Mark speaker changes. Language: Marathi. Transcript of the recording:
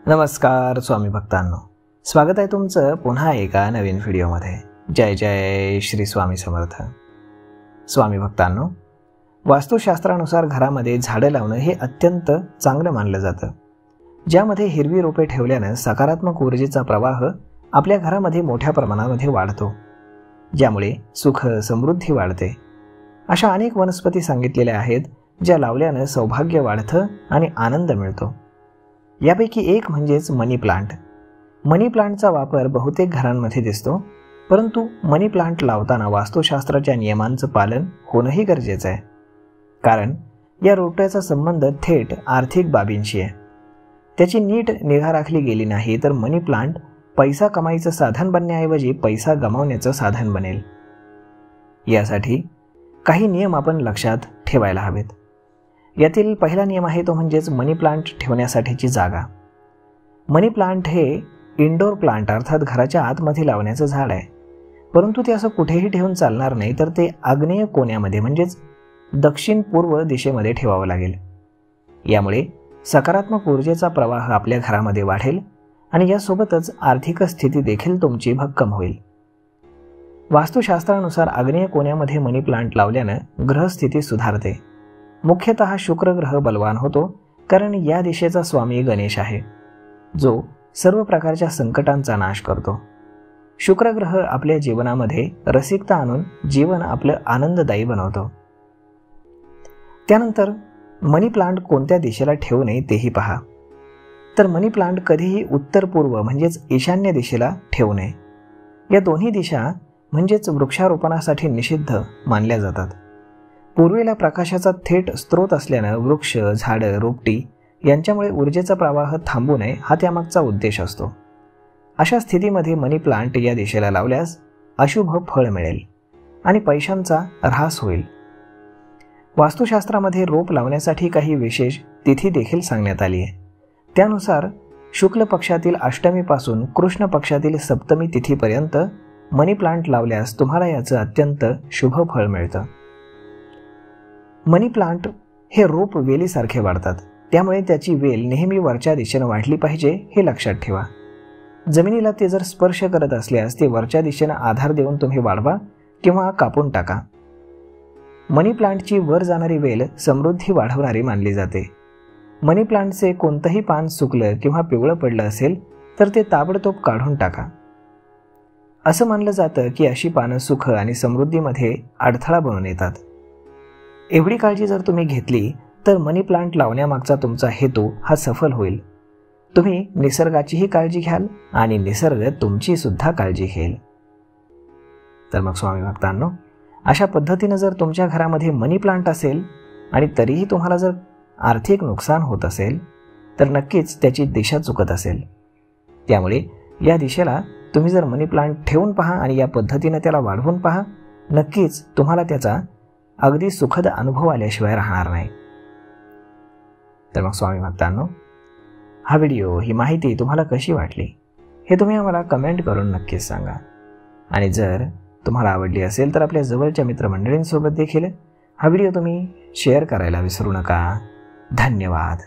Speaker 1: नमस्कार स्वामी भक्तांनो, स्वागत आहे तुमचं पुन्हा एका नवीन व्हिडिओमध्ये। जय जय श्री स्वामी समर्थ। स्वामी भक्तांनो, वास्तुशास्त्रानुसार घरामध्ये झाडं लावणं हे अत्यंत चांगलं मानलं जातं। ज्यामध्ये हिरवी रोपे ठेवल्यानं सकारात्मक ऊर्जेचा प्रवाह आपल्या घरामध्ये मोठ्या प्रमाणामध्ये वाढतो, ज्यामुळे सुख समृद्धी वाढते। अशा अनेक वनस्पती सांगितलेल्या आहेत ज्या लावल्यानं सौभाग्य वाढतं आणि आनंद मिळतो। यापैकी एक म्हणजेच मनी प्लांट। मनी प्लांटचा वापर बहुतेक घरांमध्ये दिसतो, परंतु मनी प्लांट लावताना वास्तुशास्त्राच्या नियमांचं पालन होणंही गरजेचं आहे, कारण या रोट्याचा संबंध थेट आर्थिक बाबींशी आहे। त्याची नीट निगा राखली गेली नाही तर मनी प्लांट पैसा कमाईचं साधन बनण्याऐवजी पैसा गमावण्याचं साधन बनेल। यासाठी काही नियम आपण लक्षात ठेवायला हवेत। यातील पहिला नियम आहे तो म्हणजेच मनी प्लांट ठेवण्यासाठीची जागा। मनी प्लांट हे इंडोर प्लांट अर्थात घराच्या आतमध्ये लावण्याचं झाड आहे, परंतु ते असं कुठेही ठेवून चालणार नाही, तर ते आग्नेय कोण्यामध्ये म्हणजेच दक्षिण पूर्व दिशेमध्ये ठेवावं लागेल। यामुळे सकारात्मक ऊर्जेचा प्रवाह आपल्या घरामध्ये वाढेल आणि यासोबतच आर्थिक स्थिती देखील तुमची भक्कम होईल। वास्तुशास्त्रानुसार आग्नेय कोण्यामध्ये मनी प्लांट लावल्यानं ग्रहस्थिती सुधारते। मुख्यतः शुक्र ग्रह बलवान होतो, कारण या दिशेचा स्वामी गणेश आहे, जो सर्व प्रकारच्या संकटांचा नाश करतो। शुक्र ग्रह आपल्या जीवनामध्ये रसिकता आणून जीवन आपलं आनंददायी बनवतो। त्यानंतर मनी प्लांट कोणत्या दिशेला ठेवू नये तेही पहा। तर मनी प्लांट कधीही उत्तर पूर्व म्हणजेच ईशान्य दिशेला ठेवू नये। या दोन्ही दिशा म्हणजेच वृक्षारोपणासाठी निषिद्ध मानल्या जातात। पूर्वेला प्रकाशाचा थेट स्रोत असल्यानं वृक्ष, झाडं, रोपटी यांच्यामुळे ऊर्जेचा प्रवाह थांबू नये हा त्यामागचा उद्देश असतो। अशा स्थितीमध्ये मनी प्लांट या दिशेला लावल्यास अशुभ फळ मिळेल आणि पैशांचा ऱ्हास होईल। वास्तुशास्त्रामध्ये रोप लावण्यासाठी काही विशेष तिथी देखील सांगण्यात आली आहे। त्यानुसार शुक्ल पक्षातील अष्टमीपासून कृष्ण पक्षातील सप्तमी तिथीपर्यंत मनी प्लांट लावल्यास तुम्हाला याचं अत्यंत शुभ फळ मिळतं। मनी प्लांट हे रोप वेलीसारखे वाढतात, त्यामुळे त्याची वेल नेहमी वरच्या दिशेनं वाढली पाहिजे हे लक्षात ठेवा। जमिनीला ते जर स्पर्श करत असल्यास ते वरच्या दिशेनं आधार देऊन तुम्ही वाढवा किंवा कापून टाका। मनी प्लांटची वर जाणारी वेल समृद्धी वाढवणारी मानली जाते। मनी प्लांटचे कोणतंही पान सुकलं किंवा पिवळं पडलं असेल तर ते ताबडतोब काढून टाका। असं मानलं जातं की अशी पानं सुख आणि समृद्धीमध्ये अडथळा बनून येतात। एवढी काळजी जर तुम्ही घेतली तर मनी प्लांट लावण्यामागचा तुमचा हेतू हा सफल होईल। तुम्ही निसर्गाचीही काळजी घ्याल आणि निसर्ग तुमची सुद्धा काळजी घेईल। तर मग स्वामी भक्तांनो, अशा पद्धतीनं जर तुमच्या घरामध्ये मनी प्लांट असेल आणि तरीही तुम्हाला जर आर्थिक नुकसान होत असेल तर नक्कीच त्याची दिशा चुकत असेल। त्यामुळे या दिशेला तुम्ही जर मनी प्लांट ठेवून पहा आणि या पद्धतीनं त्याला वाढवून पहा, नक्कीच तुम्हाला त्याचा अगदी सुखद अनुभव आल्याशिवाय राहणार नाही। तर मग स्वामी भक्तांनो, हा व्हिडिओ, ही माहिती तुम्हाला कशी वाटली हे तुम्ही आम्हाला कमेंट करून नक्कीच सांगा। आणि जर तुम्हाला आवडली असेल तर आपल्या जवळच्या मित्रमंडळींसोबत देखील हा व्हिडिओ तुम्ही शेअर करायला विसरू नका। धन्यवाद।